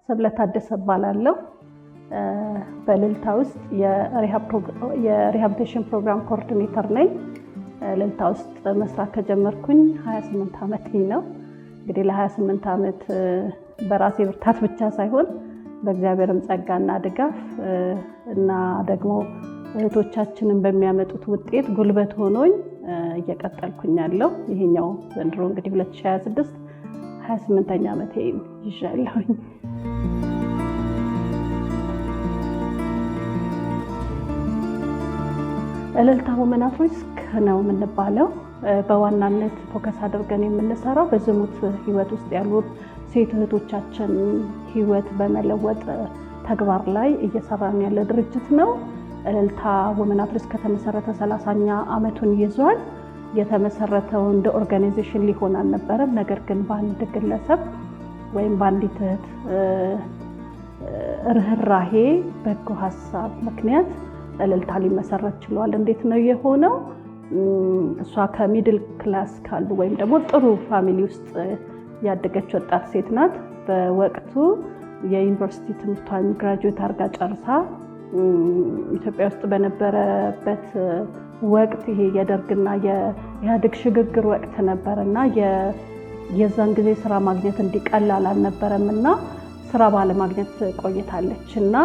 ሰብለ ታደሰ እባላለሁ። በእልልታ ውስጥ የሪሃቢሊቴሽን ፕሮግራም ኮኦርዲኔተር ነኝ። እልልታ ውስጥ መስራት ከጀመርኩኝ 28 ዓመት ነው። እንግዲህ ለ28 ዓመት በራሴ ብርታት ብቻ ሳይሆን በእግዚአብሔርም ጸጋና ድጋፍ እና ደግሞ እህቶቻችንን በሚያመጡት ውጤት ጉልበት ሆኖኝ እየቀጠልኩኝ ያለው ይሄኛው ዘንድሮ እንግዲህ 2026 28ኛ ዓመቴ ይዣለሁኝ። እልልታ ውመን አት ሪስክ ነው የምንባለው። በዋናነት ፎከስ አድርገን የምንሰራው በዝሙት ህይወት ውስጥ ያሉ ሴት እህቶቻችን ህይወት በመለወጥ ተግባር ላይ እየሰራን ያለ ድርጅት ነው። እልልታ ውመን አት ሪስክ ከተመሰረተ 30ኛ ዓመቱን ይዟል። የተመሰረተው እንደ ኦርጋናይዜሽን ሊሆን አልነበረም። ነገር ግን በአንድ ግለሰብ ወይም በአንዲት እህት ርህራሄ በጎ ሀሳብ ምክንያት እልልታ ሊመሰረት ችሏል። እንዴት ነው የሆነው? እሷ ከሚድል ክላስ ካሉ ወይም ደግሞ ጥሩ ፋሚሊ ውስጥ ያደገች ወጣት ሴት ናት። በወቅቱ የዩኒቨርሲቲ ትምህርቷን ግራጁዌት አድርጋ ጨርሳ ኢትዮጵያ ውስጥ በነበረበት ወቅት ይሄ የደርግና የኢህአዴግ ሽግግር ወቅት ነበርና የዛን ጊዜ ስራ ማግኘት እንዲቀላል አልነበረምና ስራ ባለማግኘት ቆይታለች እና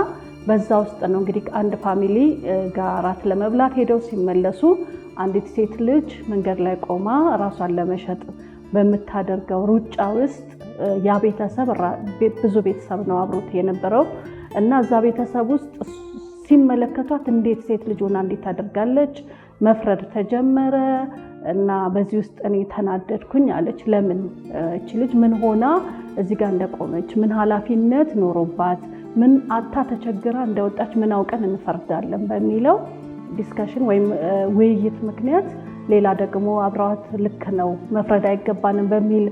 በዛ ውስጥ ነው እንግዲህ አንድ ፋሚሊ ጋር ራት ለመብላት ሄደው ሲመለሱ አንዲት ሴት ልጅ መንገድ ላይ ቆማ ራሷን ለመሸጥ በምታደርገው ሩጫ ውስጥ ያ ቤተሰብ ብዙ ቤተሰብ ነው አብሮት የነበረው እና እዛ ቤተሰብ ውስጥ ሲመለከቷት እንዴት ሴት ልጅ ሆና እንዴት ታደርጋለች መፍረድ ተጀመረ እና በዚህ ውስጥ እኔ ተናደድኩኝ አለች። ለምን እቺ ልጅ ምን ሆና እዚህ ጋር እንደቆመች ምን ኃላፊነት ኖሮባት ምን አታ ተቸግራ እንደወጣች ምን አውቀን እንፈርዳለን በሚለው ዲስከሽን ወይም ውይይት ምክንያት ሌላ ደግሞ አብረዋት ልክ ነው መፍረድ አይገባንም በሚል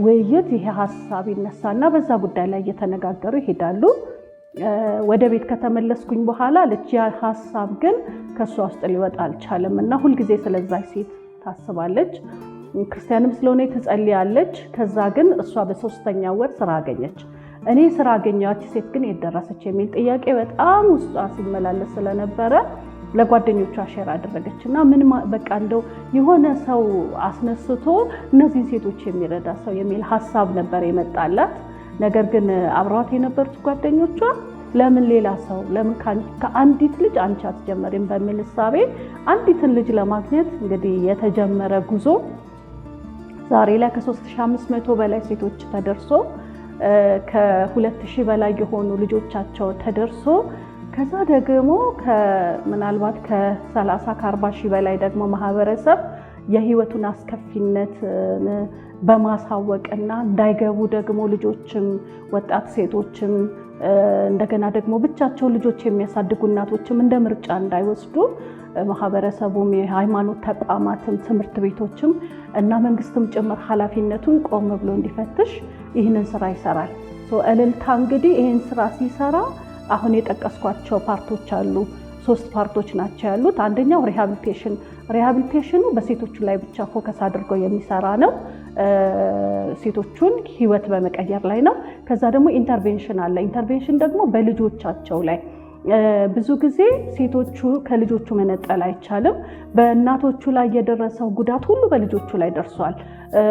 ውይይት ይሄ ሐሳብ ይነሳና በዛ ጉዳይ ላይ እየተነጋገሩ ይሄዳሉ። ወደ ቤት ከተመለስኩኝ በኋላ ለቺ ሐሳብ ግን ከሷ ውስጥ ሊወጣ አልቻለም እና ሁሉ ጊዜ ስለዛች ሴት ታስባለች። ክርስቲያንም ስለሆነ ትጸልያለች። ከዛ ግን እሷ በ3ኛው ወር ስራ አገኘች። እኔ ስራ አገኘኋት ሴት ግን የደረሰች የሚል ጥያቄ በጣም ውስጧ ሲመላለስ ስለነበረ ለጓደኞቿ ሼር አደረገችና ምን በቃ እንደው የሆነ ሰው አስነስቶ እነዚህ ሴቶች የሚረዳ ሰው የሚል ሐሳብ ነበር የመጣላት። ነገር ግን አብረዋት የነበሩት ጓደኞቿ ለምን ሌላ ሰው ለምን ከአንዲት ልጅ አንቺ አትጀመሪም በሚል ሐሳቤ አንዲትን ልጅ ለማግኘት እንግዲህ የተጀመረ ጉዞ ዛሬ ላይ ከ3500 በላይ ሴቶች ተደርሶ ከ2000 በላይ የሆኑ ልጆቻቸው ተደርሶ ከዛ ደግሞ ምናልባት ከ30 ከ40 ሺህ በላይ ደግሞ ማህበረሰብ የህይወቱን አስከፊነት በማሳወቅና እንዳይገቡ ደግሞ ልጆችም ወጣት ሴቶችም እንደገና ደግሞ ብቻቸው ልጆች የሚያሳድጉ እናቶችም እንደ ምርጫ እንዳይወስዱ ማህበረሰቡም የሃይማኖት ተቋማትም ትምህርት ቤቶችም እና መንግስትም ጭምር ኃላፊነቱን ቆም ብሎ እንዲፈትሽ ይህንን ስራ ይሰራል። እልልታ እንግዲህ ይህን ስራ ሲሰራ አሁን የጠቀስኳቸው ፓርቶች አሉ። 3 ፓርቶች ናቸው ያሉት። አንደኛው ሪሃቢሊቴሽኑ በሴቶቹ ላይ ብቻ ፎከስ አድርጎ የሚሰራ ነው። ሴቶቹን ህይወት በመቀየር ላይ ነው። ከዛ ደግሞ ኢንተርቬንሽን አለ። ኢንተርቬንሽን ደግሞ በልጆቻቸው ላይ ብዙ ጊዜ ሴቶቹ ከልጆቹ መነጠል አይቻልም። በእናቶቹ ላይ የደረሰው ጉዳት ሁሉ በልጆቹ ላይ ደርሷል።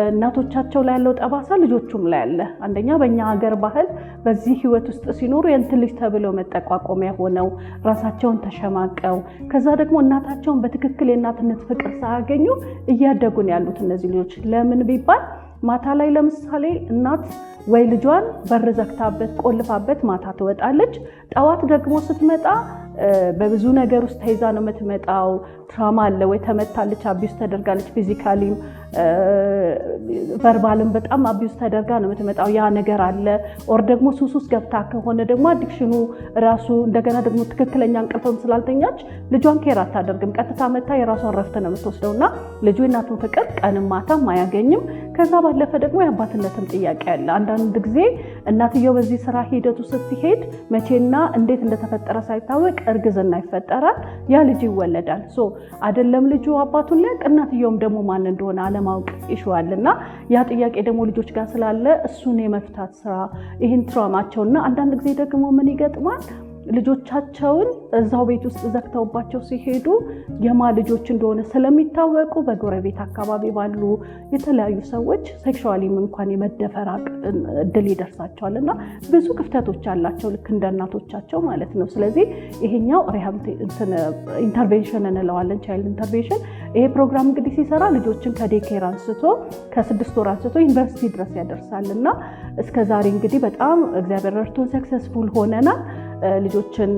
እናቶቻቸው ላይ ያለው ጠባሳ ልጆቹም ላይ አለ። አንደኛ በእኛ ሀገር ባህል በዚህ ህይወት ውስጥ ሲኖሩ የእንትን ልጅ ተብለው መጠቋቆሚያ ሆነው ራሳቸውን ተሸማቀው ከዛ ደግሞ እናታቸውን በትክክል የእናትነት ፍቅር ሳያገኙ እያደጉ ነው ያሉት እነዚህ ልጆች። ለምን ቢባል ማታ ላይ ለምሳሌ እናት ወይ ልጇን በር ዘግታበት ቆልፋበት ማታ ትወጣለች። ጠዋት ደግሞ ስትመጣ በብዙ ነገር ውስጥ ተይዛ ነው የምትመጣው። ትራማ አለ ወይ ተመታለች፣ አቢዩስ ተደርጋለች፣ ፊዚካሊም ቨርባልም በጣም አቢዩስ ተደርጋ ነው የምትመጣው። ያ ነገር አለ። ኦር ደግሞ ሱስ ገብታ ከሆነ ደግሞ አዲክሽኑ ራሱ እንደገና ደግሞ ትክክለኛ እንቅልፍም ስላልተኛች ልጇን ኬር አታደርግም። ቀጥታ መታ የራሷን ረፍት ነው የምትወስደውና ልጁ እናቱን ፍቅር ቀንም ማታም አያገኝም። ከዛ ባለፈ ደግሞ የአባትነትም ጥያቄ አለ። አንዳንድ ጊዜ እናትየው በዚህ ስራ ሂደቱ ስትሄድ መቼና እንዴት እንደተፈጠረ ሳይታወቅ እርግዝና ይፈጠራል። ያ ልጅ ይወለዳል። አይደለም ልጁ አባቱን ላይ እናትየውም ደግሞ ማን እንደሆነ ያለማወቅ ይሽዋልና ያ ጥያቄ ደግሞ ልጆች ጋር ስላለ እሱን የመፍታት ስራ ይህን ትራውማቸውና አንዳንድ ጊዜ ደግሞ ምን ይገጥማል ልጆቻቸውን እዛው ቤት ውስጥ ዘግተውባቸው ሲሄዱ የማ ልጆች እንደሆነ ስለሚታወቁ በጎረቤት አካባቢ ባሉ የተለያዩ ሰዎች ሴክሹዋሊም እንኳን የመደፈር እድል ይደርሳቸዋልና ብዙ ክፍተቶች አላቸው ልክ እንደ እናቶቻቸው ማለት ነው። ስለዚህ ይሄኛው ኢንተርቬንሽን እንለዋለን ቻይልድ ኢንተርቬንሽን። ይሄ ፕሮግራም እንግዲህ ሲሰራ ልጆችን ከዴኬር አንስቶ ከ6 ወር አንስቶ ዩኒቨርሲቲ ድረስ ያደርሳልና እስከዛሬ እንግዲህ በጣም እግዚአብሔር ረድቶን ሰክሰስፉል ሆነናል። ልጆችን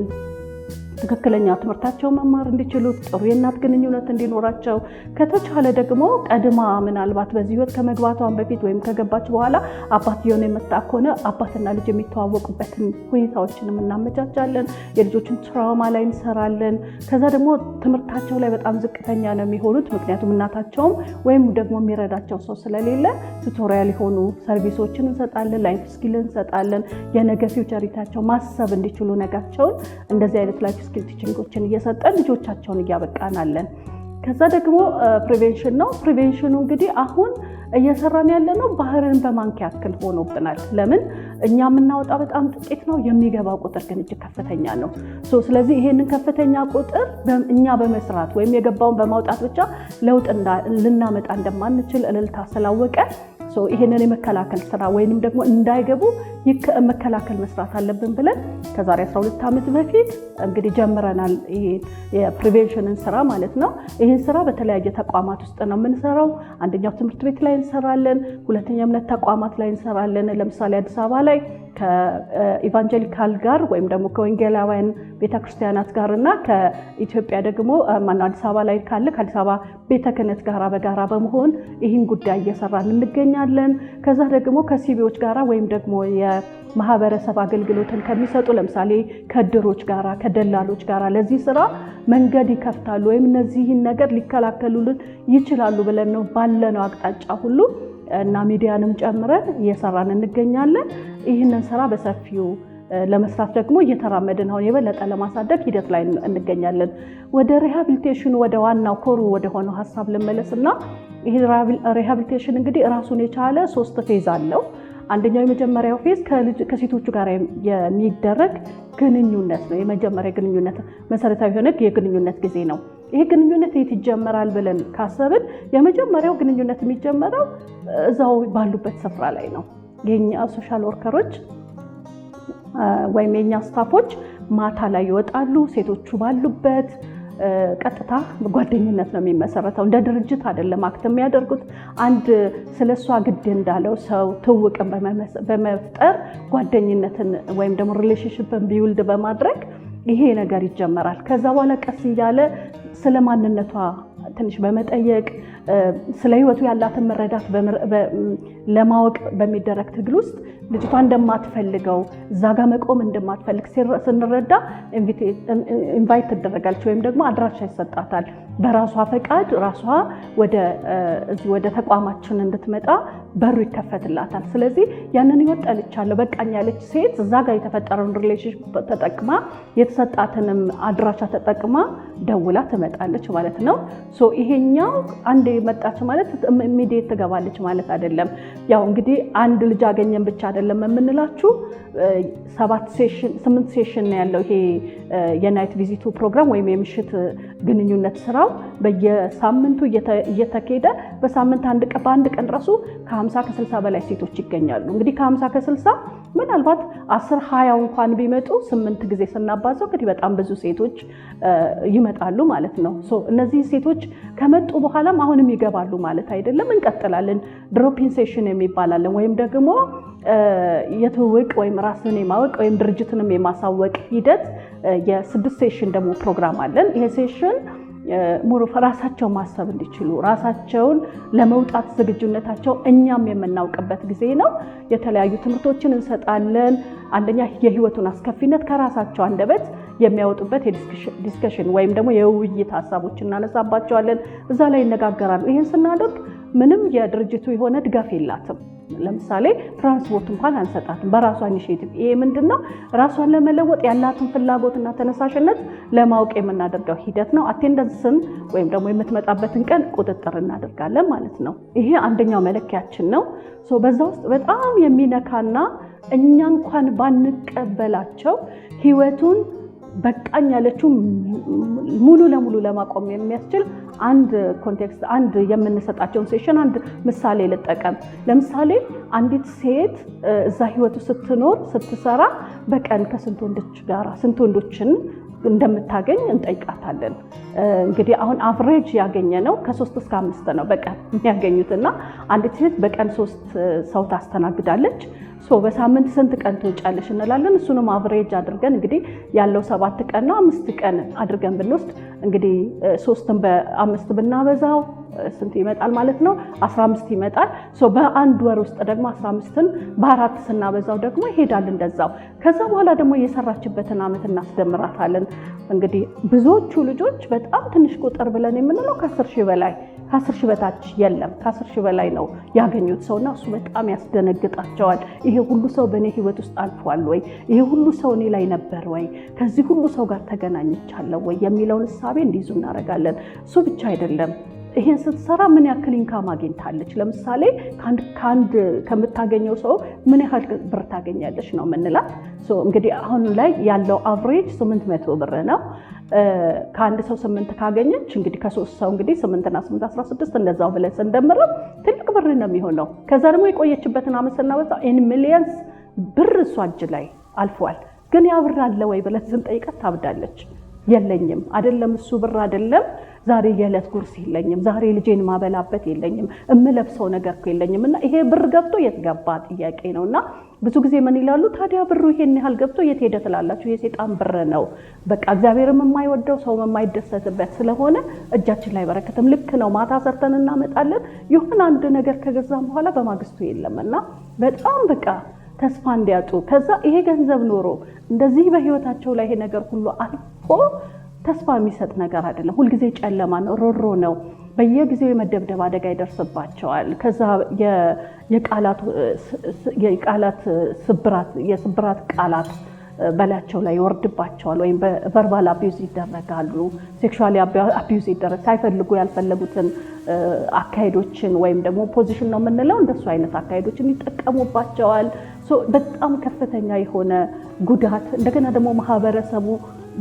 ትክክለኛ ትምህርታቸውን መማር እንዲችሉ ጥሩ የእናት ግንኙነት እንዲኖራቸው ከተቻለ ደግሞ ቀድማ ምናልባት በዚህ ህይወት ከመግባቷን በፊት ወይም ከገባች በኋላ አባትየውን የመጣ ከሆነ አባትና ልጅ የሚተዋወቁበትን ሁኔታዎችንም እናመቻቻለን። የልጆችን ትራውማ ላይ እንሰራለን። ከዛ ደግሞ ትምህርታቸው ላይ በጣም ዝቅተኛ ነው የሚሆኑት ምክንያቱም እናታቸውም ወይም ደግሞ የሚረዳቸው ሰው ስለሌለ ቱቶሪያል የሆኑ ሰርቪሶችን እንሰጣለን፣ ላይፍ ስኪል እንሰጣለን። የነገ ፊውቸሪታቸው ማሰብ እንዲችሉ ነጋቸውን እንደዚህ አይነት ላይፍ ስኪል ቲቺንጎችን እየሰጠን ልጆቻቸውን እያበቃናለን። ከዛ ደግሞ ፕሪቬንሽን ነው። ፕሪቬንሽኑ እንግዲህ አሁን እየሰራን ያለነው ባህርን በማንኪያ ያክል ሆኖብናል። ለምን እኛ የምናወጣው በጣም ጥቂት ነው፣ የሚገባው ቁጥር ግን እጅግ ከፍተኛ ነው። ስለዚህ ይሄንን ከፍተኛ ቁጥር እኛ በመስራት ወይም የገባውን በማውጣት ብቻ ለውጥ ልናመጣ እንደማንችል እልልታ ስላወቀ ይሄንን የመከላከል ስራ ወይንም ደግሞ እንዳይገቡ መከላከል መስራት አለብን ብለን ከዛሬ 12 ዓመት በፊት እንግዲህ ጀምረናል። ይሄ የፕሪቬንሽንን ስራ ማለት ነው። ይሄን ስራ በተለያየ ተቋማት ውስጥ ነው የምንሰራው። አንደኛው ትምህርት ቤት ላይ እንሰራለን፣ ሁለተኛ እምነት ተቋማት ላይ እንሰራለን። ለምሳሌ አዲስ አበባ ላይ ከኢቫንጀሊካል ጋር ወይም ደግሞ ከወንጌላውያን ቤተክርስቲያናት ጋር እና ከኢትዮጵያ ደግሞ አዲስ አበባ ላይ ካለ ከአዲስ አበባ ቤተ ክህነት ጋር በጋራ በመሆን ይህን ጉዳይ እየሰራን እንገኛለን። ከዛ ደግሞ ከሲቪዎች ጋራ ወይም ደግሞ የማህበረሰብ አገልግሎትን ከሚሰጡ ለምሳሌ ከድሮች ጋራ ከደላሎች ጋራ ለዚህ ስራ መንገድ ይከፍታሉ ወይም እነዚህን ነገር ሊከላከሉልን ይችላሉ ብለን ነው ባለነው አቅጣጫ ሁሉ እና ሚዲያንም ጨምረን እየሰራን እንገኛለን። ይህንን ስራ በሰፊው ለመስራት ደግሞ እየተራመድን አሁን የበለጠ ለማሳደግ ሂደት ላይ እንገኛለን። ወደ ሪሃቢሊቴሽን ወደ ዋናው ኮሩ ወደ ሆነው ሀሳብ ልመለስና ይሄ ሪሃቢሊቴሽን እንግዲህ ራሱን የቻለ 3 ፌዝ አለው። አንደኛው የመጀመሪያው ፌዝ ከሴቶቹ ጋር የሚደረግ ግንኙነት ነው። የመጀመሪያ ግንኙነት መሰረታዊ የሆነ የግንኙነት ጊዜ ነው። ይሄ ግንኙነት የት ይጀመራል ብለን ካሰብን የመጀመሪያው ግንኙነት የሚጀመረው እዛው ባሉበት ስፍራ ላይ ነው። የኛ ሶሻል ወርከሮች ወይም የኛ ስታፎች ማታ ላይ ይወጣሉ። ሴቶቹ ባሉበት ቀጥታ ጓደኝነት ነው የሚመሰረተው። እንደ ድርጅት አይደለም አክት የሚያደርጉት። አንድ ስለሷ ግድ እንዳለው ሰው ትውቅን በመፍጠር ጓደኝነትን ወይም ደግሞ ሪሌሽንሺፕን ቢውልድ በማድረግ ይሄ ነገር ይጀመራል። ከዛ በኋላ ቀስ እያለ ስለ ማንነቷ ትንሽ በመጠየቅ ስለ ህይወቱ ያላትን መረዳት ለማወቅ በሚደረግ ትግል ውስጥ ልጅቷ እንደማትፈልገው እዛ ጋር መቆም እንደማትፈልግ ስንረዳ ኢንቫይት ትደረጋለች ወይም ደግሞ አድራሻ ይሰጣታል። በራሷ ፈቃድ ራሷ ወደ ተቋማችን እንድትመጣ በሩ ይከፈትላታል። ስለዚህ ያንን ህይወት ጠልቻለሁ በቃኝ ያለች ሴት እዛ ጋር የተፈጠረውን ሪሌሽንሺፕ ተጠቅማ የተሰጣትንም አድራሻ ተጠቅማ ደውላ ትመጣለች ማለት ነው። ይሄኛው አንዴ መጣች ማለት ኢሚዲየት ትገባለች ማለት አይደለም። ያው እንግዲህ አንድ ልጅ አገኘን ብቻ አይደለም የምንላችሁ 8 ሴሽን ነው ያለው ይሄ የናይት ቪዚቱ ፕሮግራም ወይም የምሽት ግንኙነት ስራው በየሳምንቱ እየተካሄደ በሳምንት በአንድ ቀን ራሱ ከ50 ከ60 በላይ ሴቶች ይገኛሉ። እንግዲህ ከ50 ከ60 ምናልባት 10-20 እንኳን ቢመጡ 8 ጊዜ ስናባዛው እንግዲህ በጣም ብዙ ሴቶች ይመጣሉ ማለት ነው። እነዚህ ሴቶች ከመጡ በኋላም አሁንም ይገባሉ ማለት አይደለም። እንቀጥላለን። ድሮፒን ሴሽን የሚባላለን ወይም ደግሞ የትውውቅ ወይም ራስን የማወቅ ወይም ድርጅትንም የማሳወቅ ሂደት የ6 ሴሽን ደግሞ ፕሮግራም አለን። ይሄ ሴሽን ራሳቸው ማሰብ እንዲችሉ ራሳቸውን ለመውጣት ዝግጁነታቸው እኛም የምናውቅበት ጊዜ ነው። የተለያዩ ትምህርቶችን እንሰጣለን። አንደኛ የህይወቱን አስከፊነት ከራሳቸው አንደበት የሚያወጡበት የዲስከሽን ወይም ደግሞ የውይይት ሀሳቦችን እናነሳባቸዋለን። እዛ ላይ ይነጋገራሉ። ይህን ስናደርግ ምንም የድርጅቱ የሆነ ድጋፍ የላትም። ለምሳሌ ትራንስፖርት እንኳን አንሰጣትም በራሷ ኢኒሼቲቭ። ይሄ ምንድነው ራሷን ለመለወጥ ያላትን ፍላጎትና ተነሳሽነት ለማወቅ የምናደርገው ሂደት ነው። አቴንደንስን ወይም ደግሞ የምትመጣበትን ቀን ቁጥጥር እናደርጋለን ማለት ነው። ይሄ አንደኛው መለኪያችን ነው። በዛ ውስጥ በጣም የሚነካና እኛ እንኳን ባንቀበላቸው ህይወቱን በቃኝ ያለችው ሙሉ ለሙሉ ለማቆም የሚያስችል አንድ ኮንቴክስት አንድ የምንሰጣቸውን ሴሽን አንድ ምሳሌ ልጠቀም። ለምሳሌ አንዲት ሴት እዛ ህይወቱ ስትኖር ስትሰራ በቀን ከስንት ወንዶች ጋር ስንት ወንዶችን እንደምታገኝ እንጠይቃታለን። እንግዲህ አሁን አቨሬጅ ያገኘ ነው ከ3 እስከ 5 ነው በቀን የሚያገኙትና አንዲት ሴት በቀን 3 ሰው ታስተናግዳለች። በሳምንት ስንት ቀን ትወጫለሽ እንላለን። እሱንም አቨሬጅ አድርገን እንግዲህ ያለው 7 ቀን ነው 5 ቀን አድርገን ብንወስድ እንግዲህ 3ን በ5 ብናበዛው ስንት ይመጣል ማለት ነው? 15 ይመጣል። በአንድ ወር ውስጥ ደግሞ 15ን በ4 ስናበዛው ደግሞ ይሄዳል እንደዛው። ከዛ በኋላ ደግሞ የሰራችበትን ዓመት እናስደምራታለን። እንግዲህ ብዙዎቹ ልጆች በጣም ትንሽ ቁጥር ብለን የምንለው ከ10 ሺህ በላይ ከ10 ሺህ በታች የለም ከ10 ሺህ በላይ ነው ያገኙት ሰውና እሱ በጣም ያስደነግጣቸዋል። ይሄ ሁሉ ሰው በእኔ ህይወት ውስጥ አልፏል ወይ? ይሄ ሁሉ ሰው እኔ ላይ ነበር ወይ? ከዚህ ሁሉ ሰው ጋር ተገናኝቻለሁ ወይ የሚለውን እሳቤ እንዲይዙ እናደርጋለን። እሱ ብቻ አይደለም፣ ይሄን ስትሰራ ምን ያክል ኢንካም አግኝታለች? ለምሳሌ ከአንድ ከምታገኘው ሰው ምን ያህል ብር ታገኛለች ነው የምንላት። እንግዲህ አሁን ላይ ያለው አቨሬጅ 800 ብር ነው። ከአንድ ሰው 8 ካገኘች እንግዲህ ከ3 ሰው እንግዲህ 8 እና 8 16 እንደዛው ብለን ስንደምረው ትልቅ ብር ነው የሚሆነው። ከዛ ደግሞ የቆየችበትን ዓመት ስናበዛ ኢን ሚሊየንስ ብር እሷ እጅ ላይ አልፏል። ግን ያ ብር አለ ወይ ብለን ስንጠይቃት ታብዳለች። የለኝም አይደለም እሱ ብር አይደለም ዛሬ የዕለት ጉርስ የለኝም፣ ዛሬ ልጄን ማበላበት የለኝም፣ እምለብሰው ነገር የለኝም እና ይሄ ብር ገብቶ የት ገባ ጥያቄ ነውና ብዙ ጊዜ ምን ይላሉ ታዲያ ብሩ ይሄን ያህል ገብቶ የት ሄደ ትላላችሁ? የሰይጣን ብር ነው። በቃ እግዚአብሔርም የማይወደው ሰው የማይደሰትበት ስለሆነ እጃችን ላይ በረከትም ልክ ነው። ማታ ሰርተን እናመጣለን። ይሁን አንድ ነገር ከገዛም በኋላ በማግስቱ የለምና በጣም በቃ ተስፋ እንዲያጡ ከዛ ይሄ ገንዘብ ኖሮ እንደዚህ በህይወታቸው ላይ ይሄ ነገር ሁሉ አልፎ ተስፋ የሚሰጥ ነገር አይደለም። ሁልጊዜ ጨለማ ነው፣ ሮሮ ነው። በየጊዜው የመደብደብ አደጋ ይደርስባቸዋል። ከዛ የቃላት ስብራት ቃላት በላቸው ላይ ይወርድባቸዋል። ወይም በቨርባል አቢዩዝ ይደረጋሉ፣ ሴክሹዋሊ አቢዩዝ ይደረጋሉ። ሳይፈልጉ ያልፈለጉትን አካሄዶችን ወይም ደግሞ ፖዚሽን ነው የምንለው እንደሱ አይነት አካሄዶችን ይጠቀሙባቸዋል። በጣም ከፍተኛ የሆነ ጉዳት እንደገና ደግሞ ማህበረሰቡ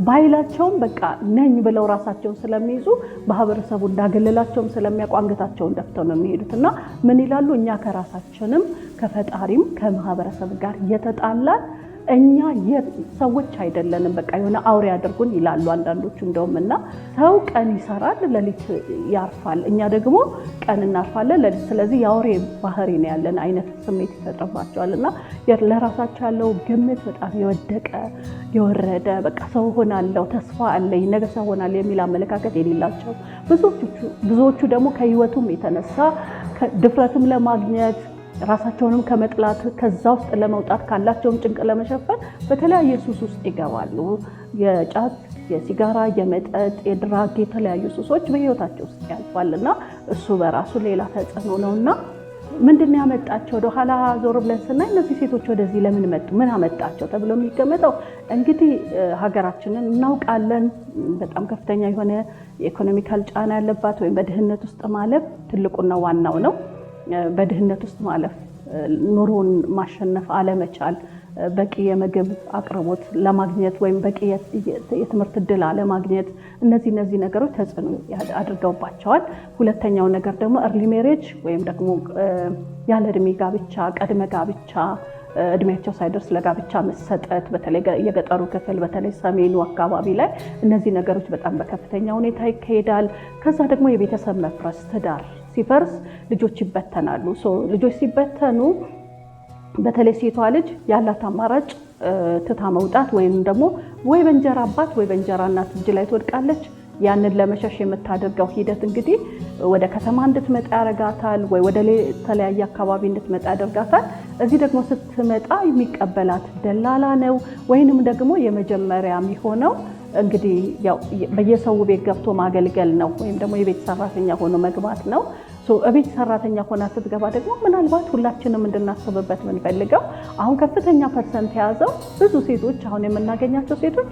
ባይላቸውም በቃ ነኝ ብለው ራሳቸውን ስለሚይዙ ማህበረሰቡ እንዳገለላቸውም ስለሚያውቁ አንገታቸውን ደፍተው ነው የሚሄዱትና ምን ይላሉ? እኛ ከራሳችንም ከፈጣሪም ከማህበረሰብ ጋር የተጣላን እኛ ሰዎች አይደለንም፣ በቃ የሆነ አውሬ አድርጉን ይላሉ አንዳንዶቹ። እንደውምና ሰው ቀን ይሰራል ለሊት ያርፋል፣ እኛ ደግሞ ቀን እናርፋለን ለሊት። ስለዚህ የአውሬ ባህሪ ነው ያለን አይነት ስሜት ይፈጥርባቸዋልና ለራሳቸው ያለው ግምት በጣም የወደቀ የወረደ በቃ ሰው ሆናለሁ ተስፋ አለኝ ነገ ሰው ሆናለሁ የሚል አመለካከት የሌላቸው ብዙዎቹ ደግሞ ከህይወቱም የተነሳ ድፍረትም ለማግኘት ራሳቸውንም ከመጥላት ከዛ ውስጥ ለመውጣት ካላቸውም ጭንቅ ለመሸፈን በተለያየ ሱስ ውስጥ ይገባሉ። የጫት፣ የሲጋራ፣ የመጠጥ፣ የድራግ የተለያዩ ሱሶች በህይወታቸው ውስጥ ያልፋልና እሱ በራሱ ሌላ ተጽዕኖ ነውና ምንድን ያመጣቸው? ወደ ኋላ ዞር ብለን ስናይ እነዚህ ሴቶች ወደዚህ ለምን መጡ? ምን አመጣቸው ተብሎ የሚገመተው እንግዲህ ሀገራችንን እናውቃለን። በጣም ከፍተኛ የሆነ የኢኮኖሚካል ጫና ያለባት ወይም በድህነት ውስጥ ማለፍ ትልቁና ዋናው ነው። በድህነት ውስጥ ማለፍ፣ ኑሮን ማሸነፍ አለመቻል፣ በቂ የምግብ አቅርቦት ለማግኘት ወይም በቂ የትምህርት እድል አለማግኘት፣ እነዚህ ነገሮች ተጽዕኖ አድርገውባቸዋል። ሁለተኛው ነገር ደግሞ እርሊ ሜሬጅ ወይም ደግሞ ያለ እድሜ ጋብቻ፣ ቀድመ ጋብቻ፣ እድሜያቸው ሳይደርስ ለጋብቻ መሰጠት፣ በተለይ የገጠሩ ክፍል በተለይ ሰሜኑ አካባቢ ላይ እነዚህ ነገሮች በጣም በከፍተኛ ሁኔታ ይካሄዳል። ከዛ ደግሞ የቤተሰብ መፍረስ፣ ትዳር ሲፈርስ ልጆች ይበተናሉ። ልጆች ሲበተኑ በተለይ ሴቷ ልጅ ያላት አማራጭ ትታ መውጣት ወይም ደግሞ ወይ በእንጀራ አባት ወይ በእንጀራ እናት እጅ ላይ ትወድቃለች። ያንን ለመሸሽ የምታደርገው ሂደት እንግዲህ ወደ ከተማ እንድትመጣ ያደርጋታል፣ ወይ ወደ ተለያየ አካባቢ እንድትመጣ ያደርጋታል። እዚህ ደግሞ ስትመጣ የሚቀበላት ደላላ ነው ወይንም ደግሞ የመጀመሪያ የሚሆነው እንግዲህ ያው በየሰው ቤት ገብቶ ማገልገል ነው ወይም ደግሞ የቤት ሰራተኛ ሆኖ መግባት ነው። እቤት ሰራተኛ ሆና ስትገባ ደግሞ ምናልባት ሁላችንም እንድናስብበት የምንፈልገው አሁን ከፍተኛ ፐርሰንት የያዘው ብዙ ሴቶች አሁን የምናገኛቸው ሴቶች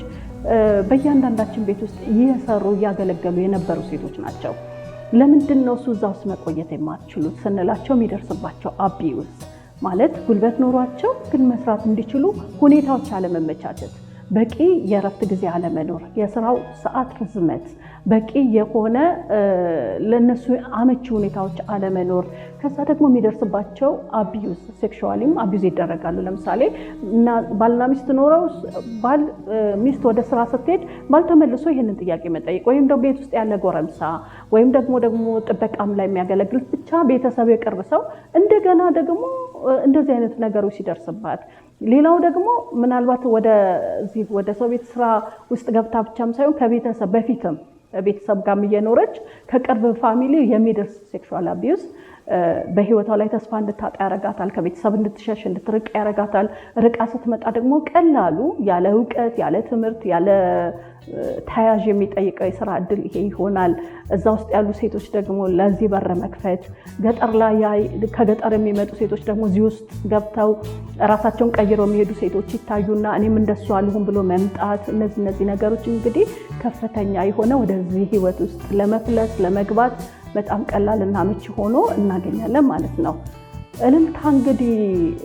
በእያንዳንዳችን ቤት ውስጥ እየሰሩ እያገለገሉ የነበሩ ሴቶች ናቸው። ለምንድን ነው እዛ ውስጥ መቆየት የማትችሉት ስንላቸው የሚደርስባቸው አቢዩዝ ማለት ጉልበት ኖሯቸው ግን መስራት እንዲችሉ ሁኔታዎች አለመመቻቸት፣ በቂ የእረፍት ጊዜ አለመኖር፣ የስራው ሰዓት ርዝመት፣ በቂ የሆነ ለነሱ አመቺ ሁኔታዎች አለመኖር፣ ከዛ ደግሞ የሚደርስባቸው አቢዩዝ ሴክሹዋሊም አቢዩዝ ይደረጋሉ። ለምሳሌ ባልና ሚስት ኖረው ባል ሚስት ወደ ስራ ስትሄድ ባል ተመልሶ ይህንን ጥያቄ መጠየቅ ወይም ደግሞ ቤት ውስጥ ያለ ጎረምሳ ወይም ደግሞ ጥበቃም ላይ የሚያገለግል ብቻ ቤተሰብ የቅርብ ሰው እንደገና ደግሞ እንደዚህ አይነት ነገሮች ሲደርስባት፣ ሌላው ደግሞ ምናልባት ወደ ሰው ቤት ስራ ውስጥ ገብታ ብቻም ሳይሆን ከቤተሰብ በፊትም ቤተሰብ ጋር እየኖረች ከቅርብ ፋሚሊ የሚደርስ ሴክሹዋል አቢዩዝ በህይወቷ ላይ ተስፋ እንድታጣ ያረጋታል። ከቤተሰብ እንድትሸሽ እንድትርቅ ያረጋታል። ርቃ ስትመጣ ደግሞ ቀላሉ ያለ እውቀት ያለ ትምህርት ያለ ተያዥ የሚጠይቀው የስራ እድል ይሄ ይሆናል። እዛ ውስጥ ያሉ ሴቶች ደግሞ ለዚህ በር መክፈት፣ ገጠር ላይ ከገጠር የሚመጡ ሴቶች ደግሞ እዚህ ውስጥ ገብተው ራሳቸውን ቀይረው የሚሄዱ ሴቶች ይታዩና እኔም እንደሱ አልሁን ብሎ መምጣት፣ እነዚህ ነገሮች እንግዲህ ከፍተኛ የሆነ ወደዚህ ህይወት ውስጥ ለመፍለስ ለመግባት በጣም ቀላል እና ምቹ ሆኖ እናገኛለን ማለት ነው። እልልታ እንግዲህ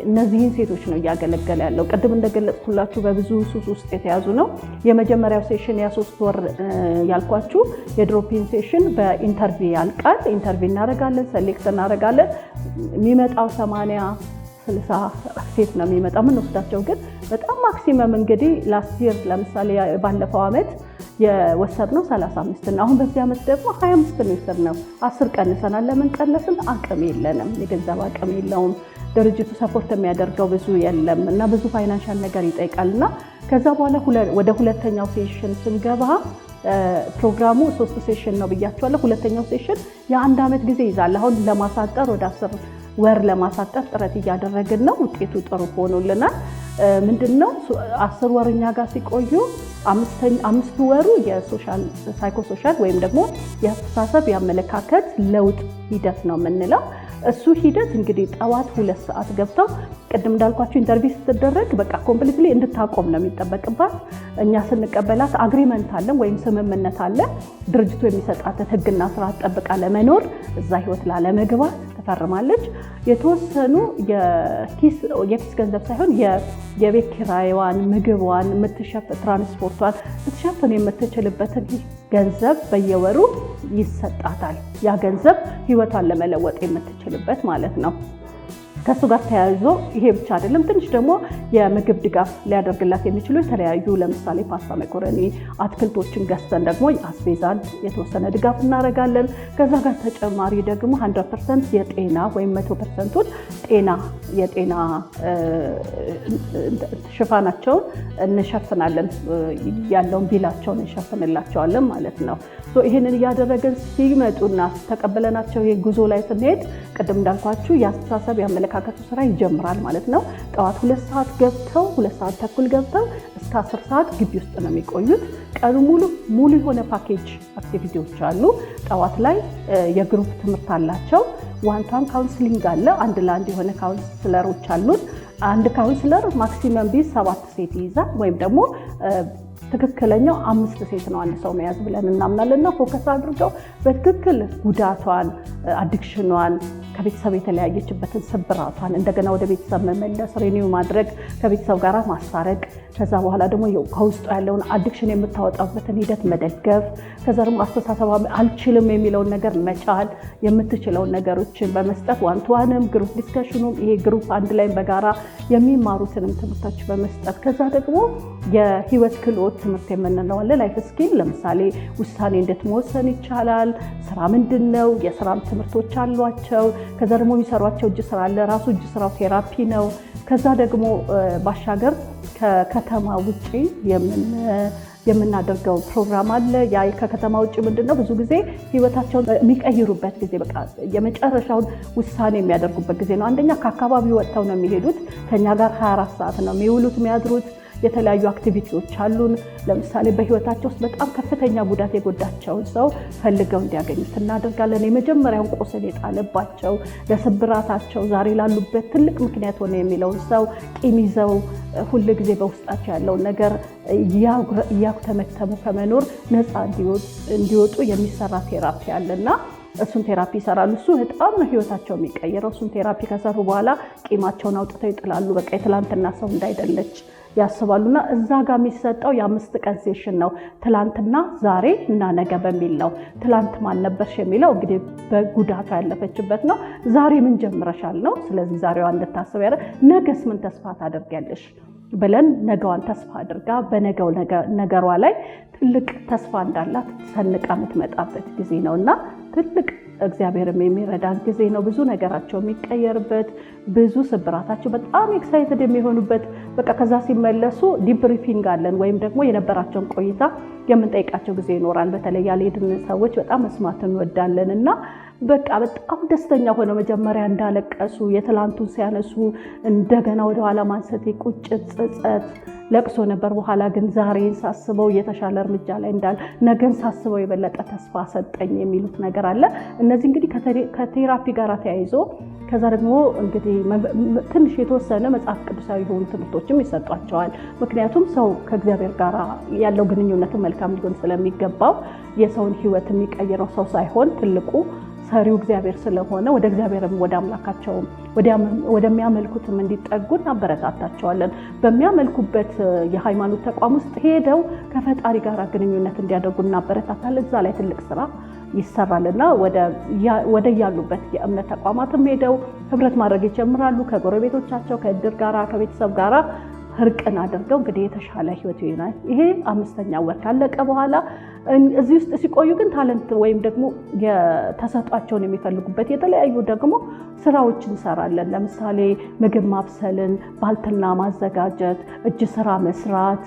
እነዚህን ሴቶች ነው እያገለገለ ያለው። ቅድም እንደገለጽኩላችሁ በብዙ ሱስ ውስጥ የተያዙ ነው። የመጀመሪያው ሴሽን ያ3 ወር ያልኳችሁ የድሮፒን ሴሽን በኢንተርቪው ያልቃል። ኢንተርቪው እናደርጋለን፣ ሰሌክት እናደርጋለን። የሚመጣው 80-60 ሴት ነው የሚመጣው። የምንወስዳቸው ግን በጣም ማክሲመም እንግዲህ ላስት ይር ለምሳሌ ባለፈው ዓመት የወሰድነው 35 ነው። አሁን በዚህ ዓመት ደግሞ 25 ነው የወሰድነው። 10 ቀንሰናል። ለምን ቀነስን? አቅም የለንም፣ የገንዘብ አቅም የለውም። ድርጅቱ ሰፖርት የሚያደርገው ብዙ የለም እና ብዙ ፋይናንሻል ነገር ይጠይቃልና ከዛ በኋላ ወደ ሁለተኛው ሴሽን ስንገባ ፕሮግራሙ 3 ሴሽን ነው ብያቸዋለሁ። ሁለተኛው ሴሽን የ1 ዓመት ጊዜ ይዛል። አሁን ለማሳጠር ወደ 10 ወር ለማሳጠር ጥረት እያደረግን ነው። ውጤቱ ጥሩ ሆኖልናል። ምንድነው 10 ወርኛ ጋር ሲቆዩ 5 ወሩ የሶሻል ሳይኮሶሻል ወይም ደግሞ የአስተሳሰብ የአመለካከት ለውጥ ሂደት ነው የምንለው። እሱ ሂደት እንግዲህ ጠዋት 2 ሰዓት ገብተው ቅድም እንዳልኳችሁ ኢንተርቪው ስትደረግ በቃ ኮምፕሊትሊ እንድታቆም ነው የሚጠበቅባት። እኛ ስንቀበላት አግሪመንት አለን ወይም ስምምነት አለ። ድርጅቱ የሚሰጣትን ሕግና ስርዓት ጠብቃ ለመኖር እዛ ህይወት ላለመግባት ትፈርማለች። የተወሰኑ የኪስ ገንዘብ ሳይሆን የቤት ኪራይዋን፣ ምግቧን፣ ትራንስፖርቷን ልትሸፍን የምትችልበትን ገንዘብ በየወሩ ይሰጣታል። ያ ገንዘብ ህይወቷን ለመለወጥ የምትችልበት ማለት ነው። ከሱ ጋር ተያይዞ ይሄ ብቻ አይደለም። ትንሽ ደግሞ የምግብ ድጋፍ ሊያደርግላት የሚችሉ የተለያዩ ለምሳሌ ፓስታ፣ መኮረኒ፣ አትክልቶችን ገዝተን ደግሞ የአስቤዛን የተወሰነ ድጋፍ እናደርጋለን። ከዛ ጋር ተጨማሪ ደግሞ 100% የጤና ወይም 100%ቱን የጤና ሽፋናቸውን እንሸፍናለን። ያለውን ቢላቸውን እንሸፍንላቸዋለን ማለት ነው። ይህንን እያደረገን ሲመጡና ተቀበለናቸው የጉዞ ላይ ስንሄድ ቅድም እንዳልኳችሁ የአስተሳሰብ ያመለካከቱ ስራ ይጀምራል ማለት ነው። ጠዋት 2 ሰዓት ገብተው 2 ሰዓት ተኩል ገብተው እስከ 10 ሰዓት ግቢ ውስጥ ነው የሚቆዩት። ቀኑ ሙሉ የሆነ ፓኬጅ አክቲቪቲዎች አሉ። ጠዋት ላይ የግሩፕ ትምህርት አላቸው። ዋን-ቱ-ዋን ካውንስሊንግ አለ። አንድ ለአንድ የሆነ ካውንስለሮች አሉን። አንድ ካውንስለር ማክሲመም ቢዝ 7 ሴት ይይዛል ወይም ደግሞ ትክክለኛው 5 ሴት ነው አንድ ሰው መያዝ ብለን እናምናለንና ፎከስ አድርገው በትክክል ጉዳቷን፣ አዲክሽኗን፣ ከቤተሰብ የተለያየችበትን ስብራቷን እንደገና ወደ ቤተሰብ መመለስ፣ ሪኒው ማድረግ፣ ከቤተሰብ ጋር ማስታረቅ፣ ከዛ በኋላ ደግሞ ከውስጡ ያለውን አዲክሽን የምታወጣበትን ሂደት መደገፍ፣ ከዛ ደግሞ አስተሳሰባ አልችልም የሚለውን ነገር መቻል፣ የምትችለውን ነገሮችን በመስጠት ዋን-ቱ-ዋንም ግሩፕ ዲስከሽኑም ይሄ ግሩፕ አንድ ላይ በጋራ የሚማሩትንም ትምህርቶች በመስጠት ከዛ ደግሞ የህይወት ክህሎት ትምህርት የምንለው አለ። ላይፍ ስኪል ለምሳሌ ውሳኔ እንዴት መወሰን ይቻላል፣ ስራ ምንድነው፣ የስራም ትምህርቶች አሏቸው። ከዛ ደግሞ የሚሰሯቸው እጅ ስራ አለ። ራሱ እጅ ስራው ቴራፒ ነው። ከዛ ደግሞ ባሻገር ከከተማ ውጪ የምናደርገው ፕሮግራም አለ። ያ ከከተማ ውጪ ምንድነው ብዙ ጊዜ ህይወታቸውን የሚቀይሩበት ጊዜ በቃ የመጨረሻውን ውሳኔ የሚያደርጉበት ጊዜ ነው። አንደኛ ከአካባቢ ወጥተው ነው የሚሄዱት። ከኛ ጋር 24 ሰዓት ነው የሚውሉት የሚያድሩት። የተለያዩ አክቲቪቲዎች አሉን። ለምሳሌ በህይወታቸው ውስጥ በጣም ከፍተኛ ጉዳት የጎዳቸውን ሰው ፈልገው እንዲያገኙት እናደርጋለን። የመጀመሪያውን ቁስል የጣለባቸው ለስብራታቸው ዛሬ ላሉበት ትልቅ ምክንያት ሆነ የሚለውን ሰው ቂም ይዘው ሁሉ ጊዜ በውስጣቸው ያለውን ነገር እያተመተሙ ከመኖር ነፃ እንዲወጡ የሚሰራ ቴራፒ አለና እሱን ቴራፒ ይሰራሉ። እሱ በጣም ነው ህይወታቸው የሚቀየረው። እሱን ቴራፒ ከሰሩ በኋላ ቂማቸውን አውጥተው ይጥላሉ። በቃ የትላንትና ሰው እንዳይደለች ያስባሉና እዛ ጋር የሚሰጠው የ5 ቀን ሴሽን ነው። ትላንትና ዛሬ እና ነገ በሚል ነው። ትላንት ማን ነበርሽ የሚለው እንግዲህ በጉዳቷ ያለፈችበት ነው። ዛሬ ምን ጀምረሻል ነው። ስለዚህ ዛሬዋ እንድታስብ ያለ ነገስ ምን ተስፋ ታደርጊያለሽ ብለን ነገዋን ተስፋ አድርጋ በነገው ነገሯ ላይ ትልቅ ተስፋ እንዳላት ሰንቃ የምትመጣበት ጊዜ ነውና ትልቅ እግዚአብሔርም የሚረዳን ጊዜ ነው። ብዙ ነገራቸው የሚቀየርበት፣ ብዙ ስብራታቸው በጣም ኤክሳይትድ የሚሆኑበት፣ በቃ ከዛ ሲመለሱ ዲብሪፊንግ አለን ወይም ደግሞ የነበራቸውን ቆይታ የምንጠይቃቸው ጊዜ ይኖራል። በተለይ ያልሄድን ሰዎች በጣም መስማት እንወዳለን እና በቃ በጣም ደስተኛ ሆነው መጀመሪያ እንዳለቀሱ የትላንቱን ሲያነሱ እንደገና ወደ ኋላ ማንሰት ቁጭት፣ ጸጸት፣ ለቅሶ ነበር። በኋላ ግን ዛሬን ሳስበው የተሻለ እርምጃ ላይ እንዳል ነገን ሳስበው የበለጠ ተስፋ ሰጠኝ የሚሉት ነገር አለ። እነዚህ እንግዲህ ከቴራፒ ጋር ተያይዞ ከዛ ደግሞ እንግዲህ ትንሽ የተወሰነ መጽሐፍ ቅዱሳዊ የሆኑ ትምህርቶችም ይሰጧቸዋል። ምክንያቱም ሰው ከእግዚአብሔር ጋር ያለው ግንኙነት መልካም ሊሆን ስለሚገባው የሰውን ሕይወት የሚቀይረው ሰው ሳይሆን ትልቁ ሰሪው እግዚአብሔር ስለሆነ ወደ እግዚአብሔርም ወደ አምላካቸውም ወደሚያመልኩትም እንዲጠጉ እናበረታታቸዋለን። በሚያመልኩበት የሃይማኖት ተቋም ውስጥ ሄደው ከፈጣሪ ጋር ግንኙነት እንዲያደርጉ እናበረታታለን። እዛ ላይ ትልቅ ስራ ይሰራልና ወደ ያሉበት የእምነት ተቋማትም ሄደው ህብረት ማድረግ ይጀምራሉ። ከጎረቤቶቻቸው፣ ከእድር ጋራ፣ ከቤተሰብ ጋራ እርቅን አድርገው እንግዲህ የተሻለ ህይወት ይሆናል። ይሄ 5ኛ ወር ካለቀ በኋላ እዚህ ውስጥ ሲቆዩ ግን ታለንት ወይም ደግሞ የተሰጧቸውን የሚፈልጉበት የተለያዩ ደግሞ ስራዎች እንሰራለን። ለምሳሌ ምግብ ማብሰልን፣ ባልትና ማዘጋጀት፣ እጅ ስራ መስራት፣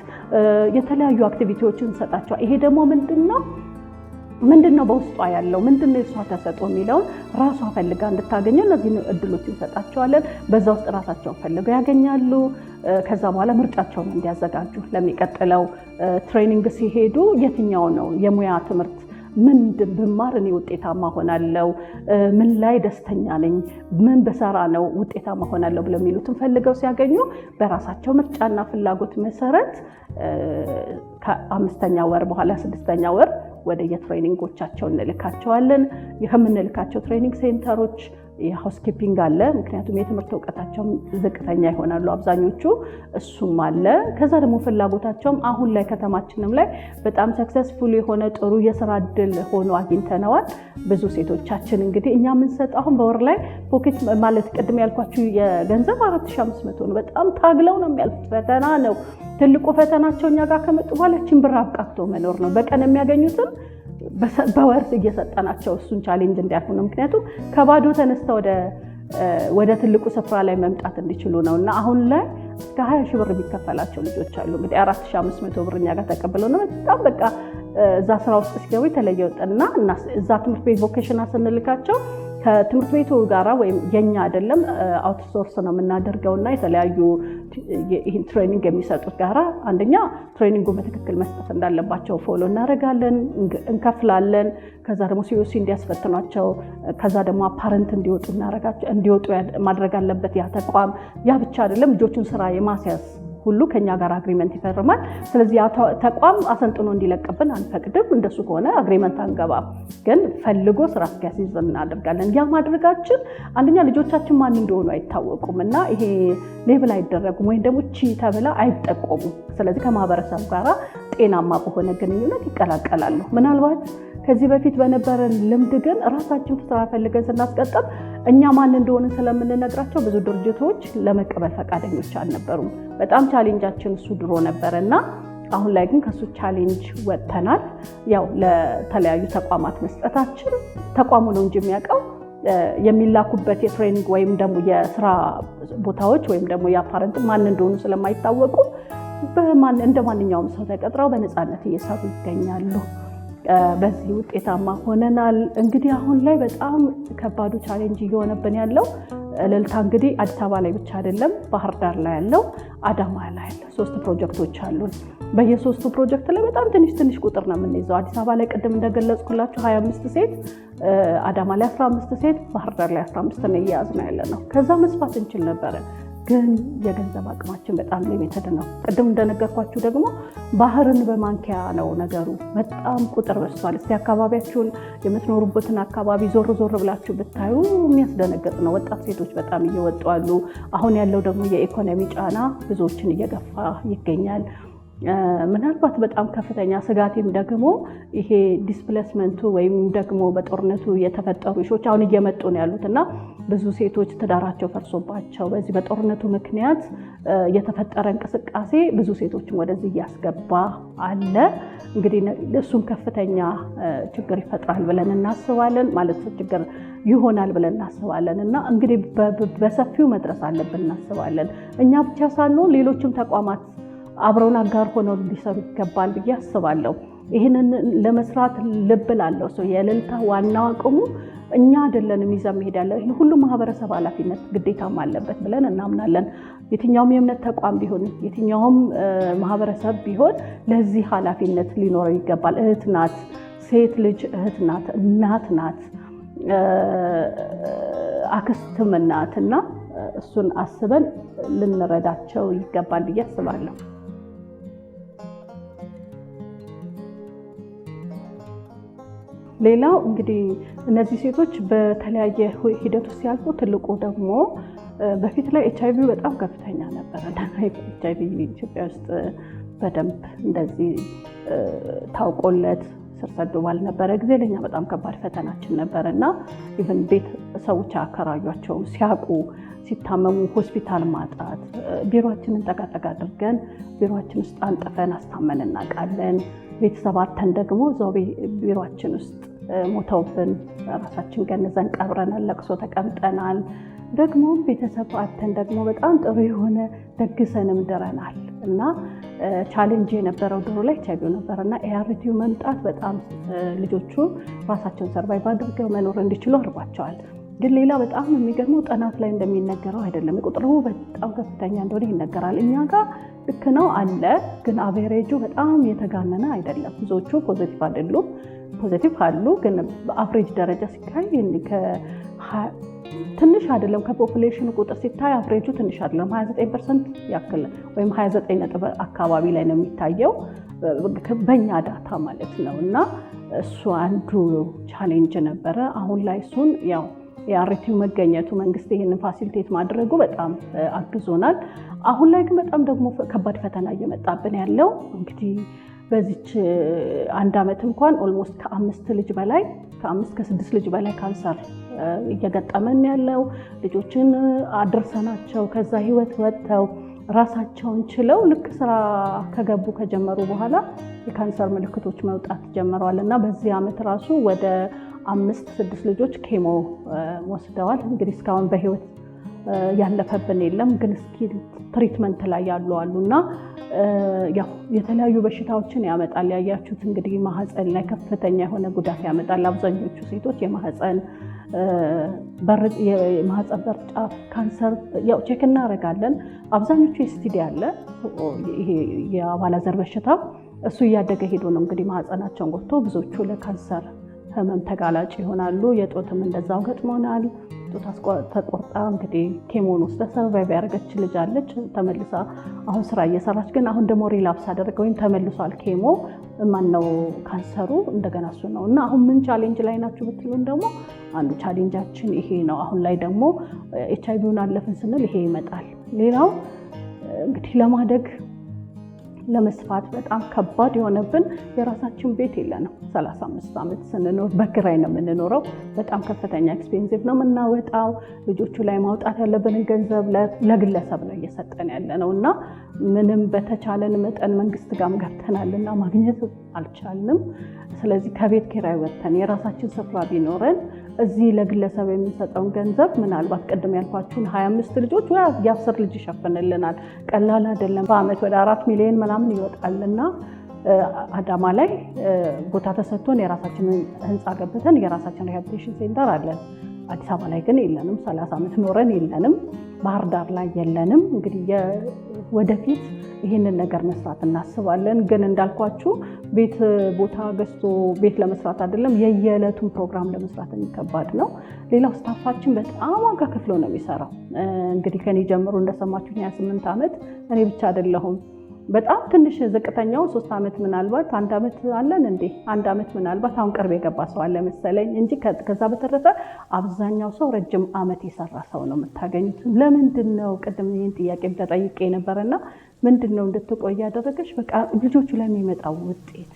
የተለያዩ አክቲቪቲዎችን እንሰጣቸዋል። ይሄ ደግሞ ምንድነው በውስጧ ያለው ምንድነው የሷ ተሰጥኦ የሚለውን ራሷ ፈልጋ እንድታገኘው እነዚህ እድሎች እንሰጣቸዋለን። በዛ ውስጥ ራሳቸውን ፈልገው ያገኛሉ። ከዛ በኋላ ምርጫቸውን እንዲያዘጋጁ ለሚቀጥለው ትሬኒንግ ሲሄዱ የትኛው ነው የሙያ ትምህርት ምን ብማር እኔ ውጤታማ ሆናለሁ፣ ምን ላይ ደስተኛ ነኝ፣ ምን በሰራ ነው ውጤታማ ሆናለሁ ብለው የሚሉትን ፈልገው ሲያገኙ በራሳቸው ምርጫና ፍላጎት መሰረት ከ5ኛ ወር በኋላ 6ኛ ወር ወደ የትሬኒንጎቻቸው እንልካቸዋለን። የምንልካቸው ትሬኒንግ ሴንተሮች የሃውስኪፒንግ አለ። ምክንያቱም የትምህርት እውቀታቸው ዝቅተኛ ይሆናሉ አብዛኞቹ፣ እሱም አለ። ከዛ ደግሞ ፍላጎታቸውም አሁን ላይ ከተማችንም ላይ በጣም ሰክሰስፉል የሆነ ጥሩ የስራ እድል ሆኖ አግኝተነዋል። ብዙ ሴቶቻችን እንግዲህ እኛ የምንሰጠው አሁን በወር ላይ ፖኬት ማለት ቅድም ያልኳችሁ የገንዘብ 4500 ነው። በጣም ታግለው ነው የሚያልፉት። ፈተና ነው ትልቁ ፈተናቸው። እኛ ጋር ከመጡ በኋላ ችን ብር አብቃቅቶ መኖር ነው። በቀን የሚያገኙትን በወር እየሰጠናቸው እሱን ቻሌንጅ እንዲያልፉ ነው። ምክንያቱም ከባዶ ተነስተ ወደ ትልቁ ስፍራ ላይ መምጣት እንዲችሉ ነው እና አሁን ላይ እስከ 20 ሺህ ብር የሚከፈላቸው ልጆች አሉ። እንግዲህ 4500 ብር እኛ ጋር ተቀብለው ነው በጣም በቃ እዛ ስራ ውስጥ ሲገቡ የተለየ ወጥና እና እዛ ትምህርት ቤት ቮኬሽናል ስንልካቸው ከትምህርት ቤቱ ጋራ ወይም የኛ አይደለም አውትሶርስ ነው የምናደርገውና የተለያዩ ይህን ትሬኒንግ የሚሰጡት ጋራ አንደኛ ትሬኒንጉ በትክክል መስጠት እንዳለባቸው ፎሎ እናደርጋለን፣ እንከፍላለን። ከዛ ደግሞ ሲዩሲ እንዲያስፈትኗቸው፣ ከዛ ደግሞ አፓረንት እንዲወጡ ማድረግ አለበት ያ ተቋም። ያ ብቻ አይደለም ልጆቹን ስራ የማስያዝ ሁሉ ከኛ ጋር አግሪመንት ይፈርማል። ስለዚህ ተቋም አሰልጥኖ እንዲለቅብን አንፈቅድም። እንደሱ ከሆነ አግሪመንት አንገባም። ግን ፈልጎ ስራ እስኪያስይዝ እናደርጋለን። ያ ማድረጋችን አንደኛ ልጆቻችን ማን እንደሆኑ አይታወቁም እና ይሄ ሌብል አይደረጉም ወይም ደግሞ ቺ ተብላ አይጠቆሙም። ስለዚህ ከማህበረሰብ ጋር ጤናማ በሆነ ግንኙነት ይቀላቀላሉ። ምናልባት ከዚህ በፊት በነበረን ልምድ ግን ራሳችን ስራ ፈልገን ስናስቀጥል እኛ ማን እንደሆነ ስለምንነግራቸው ብዙ ድርጅቶች ለመቀበል ፈቃደኞች አልነበሩም። በጣም ቻሌንጃችን እሱ ድሮ ነበርና አሁን ላይ ግን ከሱ ቻሌንጅ ወጥተናል። ያው ለተለያዩ ተቋማት መስጠታችን ተቋሙ ነው እንጂ የሚያውቀው የሚላኩበት የትሬኒንግ ወይም ደግሞ የስራ ቦታዎች ወይም ደግሞ የአፓረንት ማን እንደሆኑ ስለማይታወቁ እንደ ማንኛውም ሰው ተቀጥረው በነፃነት እየሰሩ ይገኛሉ። በዚህ ውጤታማ ሆነናል። እንግዲህ አሁን ላይ በጣም ከባዱ ቻሌንጅ እየሆነብን ያለው እልልታ እንግዲህ አዲስ አበባ ላይ ብቻ አይደለም፣ ባህር ዳር ላይ ያለው አዳማ ላይ 3 ፕሮጀክቶች አሉን። በየ3ቱ ፕሮጀክት ላይ በጣም ትንሽ ቁጥር ነው የምንይዘው። አዲስ አበባ ላይ ቅድም እንደገለጽኩላችሁ 25 ሴት፣ አዳማ ላይ 15 ሴት፣ ባህር ዳር ላይ 15 ነው እየያዝን ያለነው። ከዛ መስፋት እንችል ነበረ፣ ግን የገንዘብ አቅማችን በጣም ሊሚትድ ነው። ቅድም እንደነገርኳችሁ ደግሞ ባህርን በማንኪያ ነው ነገሩ። በጣም ቁጥር በዝቷል። እስቲ አካባቢያችሁን የምትኖሩበትን አካባቢ ዞር ብላችሁ ብታዩ የሚያስደነግጥ ነው። ወጣት ሴቶች በጣም እየወጡ አሉ። አሁን ያለው ደግሞ የኢኮኖሚ ጫና ብዙዎችን እየገፋ ይገኛል። ምናልባት በጣም ከፍተኛ ስጋቴም ደግሞ ይሄ ዲስፕሌስመንቱ ወይም ደግሞ በጦርነቱ የተፈጠሩ ሾች አሁን እየመጡ ነው ያሉትና ብዙ ሴቶች ትዳራቸው ፈርሶባቸው በዚህ በጦርነቱ ምክንያት የተፈጠረ እንቅስቃሴ ብዙ ሴቶችን ወደዚህ እያስገባ አለ። እንግዲህ እሱም ከፍተኛ ችግር ይፈጥራል ብለን እናስባለን፣ ማለት ችግር ይሆናል ብለን እናስባለን። እና እንግዲህ በሰፊው መድረስ አለብን እናስባለን። እኛ ብቻ ሳንሆን ሌሎችም ተቋማት አብረውን አጋር ሆነው ሊሰሩ ይገባል ብዬ አስባለሁ። ይህንን ለመስራት ልብ ላለው ሰው የእልልታ ዋናው አቅሙ እኛ አይደለንም ይዘን መሄድ ያለው ሁሉም ማህበረሰብ ኃላፊነት ግዴታም አለበት ብለን እናምናለን። የትኛውም የእምነት ተቋም ቢሆን የትኛውም ማህበረሰብ ቢሆን ለዚህ ኃላፊነት ሊኖረው ይገባል። እህት ናት፣ ሴት ልጅ እህት ናት፣ እናት ናት፣ አክስትም ናት እና እሱን አስበን ልንረዳቸው ይገባል ብዬ አስባለሁ። ሌላው እንግዲህ እነዚህ ሴቶች በተለያየ ሂደት ውስጥ ሲያልፉ ትልቁ ደግሞ በፊት ላይ ኤችአይቪ በጣም ከፍተኛ ነበር። ኤችአይቪ ኢትዮጵያ ውስጥ በደንብ እንደዚህ ታውቆለት ስር ሰዶ ባልነበረ ጊዜ ለኛ በጣም ከባድ ፈተናችን ነበርና ኢቭን ቤት ሰዎች አከራዩአቸው ሲያውቁ ሲታመሙ ሆስፒታል ማጣት ቢሮአችንን ጠቃጠቃ አድርገን ቢሮአችን ውስጥ አንጥፈን አስታመን እናውቃለን። ቤተሰብ አተን ደግሞ እዛው ቢሮአችን ውስጥ ሞተውብን ራሳችን ገንዘን ቀብረናል፣ ለቅሶ ተቀምጠናል። ደግሞ ቤተሰብ አተን ደግሞ በጣም ጥሩ የሆነ ደግሰንም ድረናል እና ቻሌንጅ የነበረው ድሮ ላይ ኤችአይቪ ነበርና ኤአርቲው መምጣት በጣም ልጆቹ ራሳቸውን ሰርቫይቭ አድርገው መኖር እንዲችሉ አድርጓቸዋል። ግን ሌላ በጣም የሚገርመው ጥናት ላይ እንደሚነገረው አይደለም። ቁጥሩ በጣም ከፍተኛ እንደሆነ ይነገራል። እኛ ጋር ልክ ነው አለ፣ ግን አቬሬጁ በጣም የተጋነነ አይደለም። ብዙዎቹ ፖዚቲቭ አይደሉም፣ ፖዚቲቭ አሉ፣ ግን በአቨሬጅ ደረጃ ሲታይ ትንሽ አይደለም። ከፖፑሌሽኑ ቁጥር ሲታይ አቨሬጁ ትንሽ አይደለም። 29% ያክል ወይም 29 ነጥብ አካባቢ ላይ ነው የሚታየው በእኛ ዳታ ማለት ነው። እና እሱ አንዱ ቻሌንጅ ነበረ። አሁን ላይ እሱን ያው የአርቲው መገኘቱ መንግስት ይሄንን ፋሲሊቴት ማድረጉ በጣም አግዞናል። አሁን ላይ ግን በጣም ደግሞ ከባድ ፈተና እየመጣብን ያለው እንግዲህ በዚች አንድ አመት እንኳን ኦልሞስት ከ5 ልጅ በላይ ከ6 ልጅ በላይ ካንሰር እየገጠመን ያለው ልጆችን አድርሰናቸው ከዛ ህይወት ወጥተው ራሳቸውን ችለው ልክ ስራ ከጀመሩ በኋላ የካንሰር ምልክቶች መውጣት ጀምረዋል እና በዚህ አመት ራሱ ወደ 5-6 ልጆች ኬሞ ወስደዋል። እንግዲህ እስካሁን በህይወት ያለፈብን የለም፣ ግን እስኪ ትሪትመንት ላይ ያሉ አሉና ያው የተለያዩ በሽታዎችን ያመጣል። ያያችሁት እንግዲህ ማህፀን ላይ ከፍተኛ የሆነ ጉዳት ያመጣል። አብዛኞቹ ሴቶች የማህፀን በር ጫፍ ካንሰር ያው ቼክ እናደርጋለን። አብዛኞቹ ኤስቲዲ አለ፣ ይሄ የአባላዘር በሽታ እሱ እያደገ ሄዶ ነው እንግዲህ ማህፀናቸውን ጎድቶ ብዙዎቹ ለካንሰር ህመም ተጋላጭ ይሆናሉ። የጦትም እንደዛው ገጥሞናል። ጦት ተቆርጣ እንግዲህ ኬሞን ውስጥ ሰርቫይቭ ያደረገች ልጅ አለች። ተመልሳ አሁን ስራ እየሰራች ግን አሁን ደግሞ ሪላፕስ አደረገ ወይም ተመልሷል ኬሞ ማነው ካንሰሩ እንደገና እሱ ነው። እና አሁን ምን ቻሌንጅ ላይ ናችሁ ብትሉን ደግሞ አንዱ ቻሌንጃችን ይሄ ነው። አሁን ላይ ደግሞ ኤችአይቪውን አለፍን ስንል ይሄ ይመጣል። ሌላው እንግዲህ ለማደግ ለመስፋት በጣም ከባድ የሆነብን የራሳችን ቤት የለንም። 35 ዓመት ስንኖር በኪራይ ነው የምንኖረው። በጣም ከፍተኛ ኤክስፔንሲቭ ነው የምናወጣው። ልጆቹ ላይ ማውጣት ያለብንን ገንዘብ ለግለሰብ ነው እየሰጠን ያለ ነው እና ምንም በተቻለን መጠን መንግስት ጋርም ገብተናልና ማግኘት አልቻልንም። ስለዚህ ከቤት ኪራይ ወጥተን የራሳችን ስፍራ ቢኖረን እዚህ ለግለሰብ የምንሰጠውን ገንዘብ ምናልባት ቅድም ያልኳችሁን 25 ልጆች ወይ የ10 ልጅ ይሸፍንልናል። ቀላል አይደለም። በአመት ወደ 4 ሚሊዮን ምናምን ይወጣልና አዳማ ላይ ቦታ ተሰጥቶን የራሳችንን ህንፃ ገብተን የራሳችን ሪሃቢሊቴሽን ሴንተር አለን። አዲስ አበባ ላይ ግን የለንም። 30 ዓመት ኖረን የለንም። ባህር ዳር ላይ የለንም። እንግዲህ ወደፊት ይህንን ነገር መስራት እናስባለን። ግን እንዳልኳችሁ ቤት ቦታ ገዝቶ ቤት ለመስራት አይደለም፣ የየዕለቱን ፕሮግራም ለመስራት ከባድ ነው። ሌላው ስታፋችን በጣም ዋጋ ከፍሎ ነው የሚሰራው። እንግዲህ ከኔ ጀምሮ እንደሰማችሁ 28 ዓመት እኔ ብቻ አይደለሁም። በጣም ትንሽ ዝቅተኛው 3 ዓመት ምናልባት 1 ዓመት አለን እንዴ 1 ዓመት ምናልባት አሁን ቅርብ የገባ ሰው አለ መሰለኝ እንጂ ከዛ በተረፈ አብዛኛው ሰው ረጅም ዓመት የሰራ ሰው ነው የምታገኙት። ለምንድን ነው ቅድም ይህን ጥያቄ ተጠይቄ ነበርና ምንድን ነው እንድትቆይ ያደረገሽ? በቃ ልጆቹ ለሚመጣው ውጤት።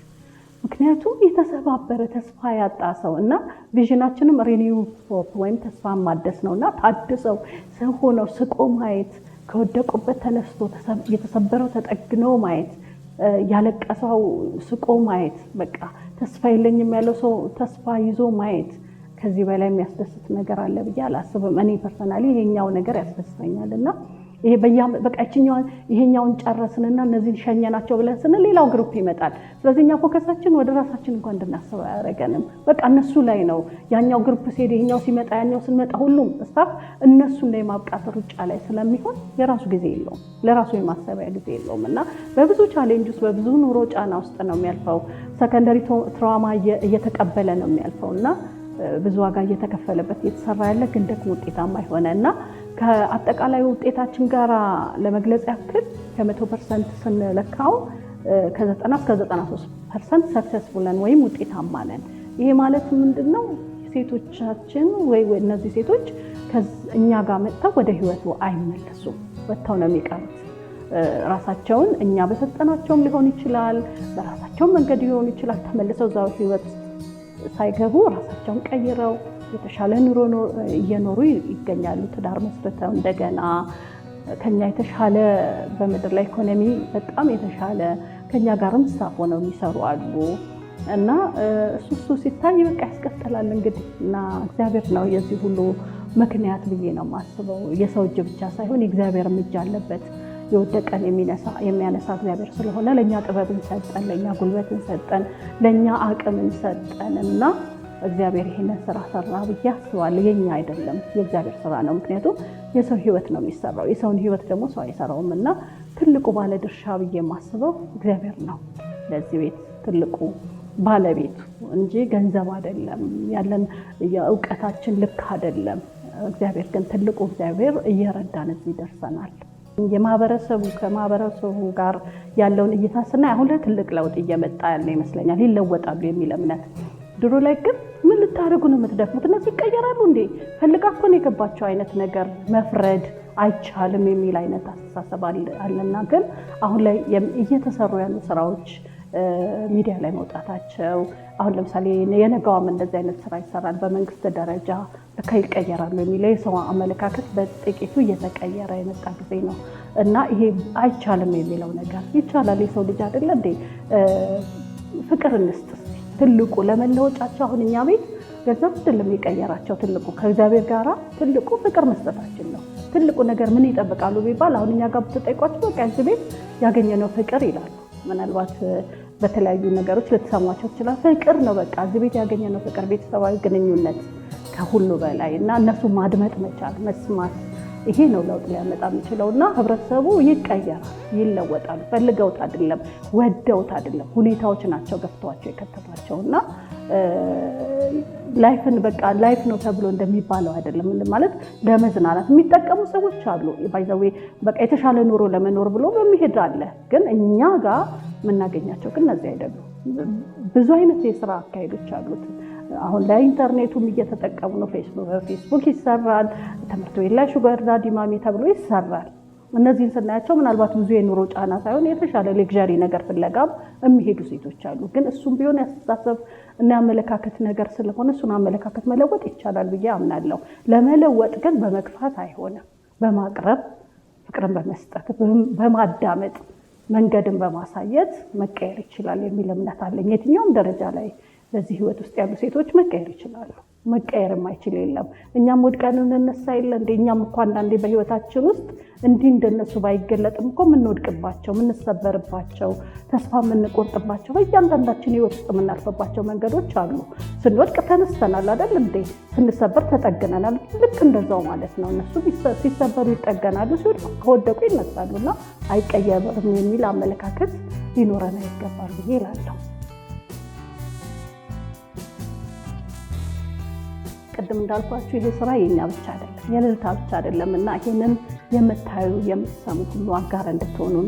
ምክንያቱም የተሰባበረ ተስፋ ያጣ ሰው እና ቪዥናችንም ሪኒው ሆፕ ወይም ተስፋ ማደስ ነውና ታድሰው ሰው ሆነው ስቆ ማየት፣ ከወደቁበት ተነስቶ የተሰበረው ተጠግኖ ማየት፣ ያለቀሰው ስቆ ማየት፣ በቃ ተስፋ የለኝም ያለው ሰው ተስፋ ይዞ ማየት ከዚህ በላይ የሚያስደስት ነገር አለ ብዬ አላስብም። እኔ ፐርሰናሊ ይሄኛው ነገር ያስደስተኛልና ይሄ በቃ ይሄኛውን ጨረስንና እነዚህን ሸኘናቸው ብለን ስንል ሌላው ግሩፕ ይመጣል። ስለዚህ እኛ ፎከሳችን ወደ ራሳችን እንኳን እንድናስበው አያደርገንም። በቃ እነሱ ላይ ነው። ያኛው ግሩፕ ሲሄድ ይሄኛው ሲመጣ ያኛው ስንመጣ ሁሉም ስታፍ እነሱን ላይ ማብቃት ሩጫ ላይ ስለሚሆን የራሱ ጊዜ የለውም፣ ለራሱ የማሰቢያ ጊዜ የለውም እና በብዙ ቻሌንጅ ውስጥ በብዙ ኑሮ ጫና ውስጥ ነው የሚያልፈው። ሰከንደሪ ትራውማ እየተቀበለ ነው የሚያልፈው እና ብዙ ዋጋ እየተከፈለበት እየተሰራ ያለ ግን ደግሞ ውጤታማ የሆነ እና ከአጠቃላይ ውጤታችን ጋር ለመግለጽ ያክል ከ100% ስንለካው ከ90 እስከ 93% ሰክሰስፉል ነን ወይም ውጤታማ ነን። ይሄ ማለት ምንድነው? ሴቶቻችን ወይ እነዚህ ሴቶች እኛ ጋር መጥተው ወደ ህይወቱ አይመለሱም፣ ወጥተው ነው የሚቀሩት። ራሳቸውን እኛ በሰጠናቸውም ሊሆን ይችላል፣ በራሳቸው መንገድ ሊሆን ይችላል። ተመልሰው እዛው ህይወት ሳይገቡ ራሳቸውን ቀይረው የተሻለ ኑሮ እየኖሩ ይገኛሉ። ትዳር መስርተው እንደገና ከኛ የተሻለ በምድር ላይ ኢኮኖሚ በጣም የተሻለ ከኛ ጋርም ስታፍ ሆነው የሚሰሩ አሉ እና እሱ ሲታይ በቃ ያስከተላል እንግዲህ እና እግዚአብሔር ነው የዚህ ሁሉ ምክንያት ብዬ ነው የማስበው። የሰው እጅ ብቻ ሳይሆን የእግዚአብሔር እጅ አለበት። የወደቀን የሚያነሳ እግዚአብሔር ስለሆነ ለኛ ጥበብን ሰጠን፣ ለኛ ጉልበትን ሰጠን፣ ለኛ አቅምን ሰጠን እና እግዚአብሔር ይሄንን ስራ ሰራ ብዬ አስባለሁ። የኛ አይደለም የእግዚአብሔር ስራ ነው። ምክንያቱም የሰው ህይወት ነው የሚሰራው። የሰውን ህይወት ደግሞ ሰው አይሰራውም እና ትልቁ ባለ ድርሻ ብዬ የማስበው እግዚአብሔር ነው። ለዚህ ቤት ትልቁ ባለቤቱ እንጂ ገንዘብ አይደለም። ያለን የእውቀታችን ልክ አይደለም። እግዚአብሔር ግን ትልቁ እግዚአብሔር እየረዳን እዚህ ደርሰናል። ከማህበረሰቡ ጋር ያለውን እይታ ስናይ አሁን ላይ ትልቅ ለውጥ እየመጣ ያለ ይመስለኛል። ይለወጣሉ የሚል እምነት። ድሮ ላይ ግን ምን ልታደርጉ ነው የምትደፍሙት? እነዚህ ይቀየራሉ እንዴ? ፈልጋ እኮ ነው የገባቸው አይነት ነገር መፍረድ አይቻልም የሚል አይነት አስተሳሰብ አለና ግን አሁን ላይ እየተሰሩ ያሉ ስራዎች ሚዲያ ላይ መውጣታቸው አሁን ለምሳሌ የነገዋም እንደዚህ አይነት ስራ ይሰራል በመንግስት ደረጃ ለካ ይቀየራሉ የሚለው የሰው አመለካከት በጥቂቱ እየተቀየረ የመጣ ጊዜ ነው እና ይሄ አይቻልም የሚለው ነገር ይቻላል። የሰው ልጅ አይደለ እንዴ? ፍቅር እንስጥ ትልቁ ለመለወጫቸው። አሁን እኛ ቤት ገንዘብ አይደለም የቀየራቸው። ትልቁ ከእግዚአብሔር ጋራ ትልቁ ፍቅር መስጠታችን ነው። ትልቁ ነገር ምን ይጠብቃሉ ቢባል አሁን እኛ ጋር ብትጠይቋቸው በቃ እዚህ ቤት ያገኘነው ፍቅር ይላሉ። ምናልባት በተለያዩ ነገሮች ልትሰሟቸው ይችላል። ፍቅር ነው በቃ እዚህ ቤት ያገኘነው ፍቅር፣ ቤተሰባዊ ግንኙነት ከሁሉ በላይ እና እነሱ ማድመጥ መቻል መስማት፣ ይሄ ነው ለውጥ ሊያመጣ የሚችለው እና ህብረተሰቡ ይቀየራል፣ ይለወጣል። ፈልገውት አይደለም፣ ወደውት አይደለም፣ ሁኔታዎች ናቸው ገፍተዋቸው የከተቷቸው እና ላይፍን በቃ ላይፍ ነው ተብሎ እንደሚባለው አይደለም። ማለት ለመዝናናት የሚጠቀሙ ሰዎች አሉ። ባይዘዌ በቃ የተሻለ ኑሮ ለመኖር ብሎ በሚሄድ አለ። ግን እኛ ጋር የምናገኛቸው ግን እነዚህ አይደሉም። ብዙ አይነት የስራ አካሄዶች አሉት። አሁን ላይ ኢንተርኔቱም እየተጠቀሙ ነው። ፌስቡክ ይሰራል፣ ትምህርት ቤት ላይ ሹገር ዳዲ ማሚ ተብሎ ይሰራል። እነዚህን ስናያቸው ምናልባት ብዙ የኑሮ ጫና ሳይሆን የተሻለ ሌክዠሪ ነገር ፍለጋም የሚሄዱ ሴቶች አሉ። ግን እሱም ቢሆን ያስተሳሰብ እና ያመለካከት ነገር ስለሆነ እሱን አመለካከት መለወጥ ይቻላል ብዬ አምናለሁ። ለመለወጥ ግን በመግፋት አይሆንም፣ በማቅረብ ፍቅርን በመስጠት በማዳመጥ መንገድን በማሳየት መቀየር ይችላል የሚል እምነት አለኝ። የትኛውም ደረጃ ላይ በዚህ ህይወት ውስጥ ያሉ ሴቶች መቀየር ይችላሉ። መቀየር የማይችል የለም። እኛም ወድቀን እንነሳ የለ እንደ እኛም እኮ አንዳንዴ በህይወታችን ውስጥ እንዲህ እንደነሱ ባይገለጥም እኮ የምንወድቅባቸው፣ የምንሰበርባቸው፣ ተስፋ የምንቆርጥባቸው በእያንዳንዳችን ህይወት ውስጥ የምናልፈባቸው መንገዶች አሉ። ስንወድቅ ተነስተናል አይደል እንዴ? ስንሰበር ተጠግነናል። ልክ እንደዛው ማለት ነው። እነሱ ሲሰበሩ ይጠገናሉ፣ ሲወድቁ ከወደቁ ይነሳሉ እና አይቀየርም የሚል አመለካከት ሊኖረን ይገባል ብዬ እላለሁ። ቅድም እንዳልኳችሁ ይሄ ስራ የኛ ብቻ አይደለም፣ የእልልታ ብቻ አይደለም እና ይሄንን የምታዩ የምትሰሙ ሁሉ አጋር እንድትሆኑን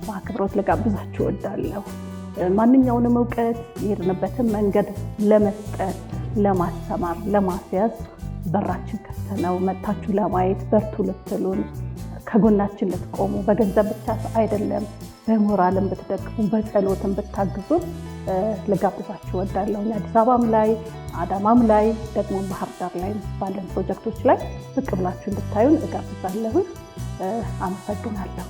በአክብሮት ልጋብዛችሁ እወዳለሁ። ማንኛውንም እውቀት የሄድንበትን መንገድ ለመስጠት፣ ለማስተማር፣ ለማስያዝ በራችን ክፍት ነው። መጥታችሁ ለማየት በርቱ ልትሉን፣ ከጎናችን ልትቆሙ፣ በገንዘብ ብቻ አይደለም በሞራልም ብትደግፉ፣ በጸሎትም ብታግዙን ልጋብዛችሁ እወዳለሁ። አዲስ አበባም ላይ አዳማም ላይ ደግሞ ባህር ዳር ላይ ባለን ፕሮጀክቶች ላይ ብቅ ብላችሁ እንድታዩን እጋብዛለሁ። አመሰግናለሁ።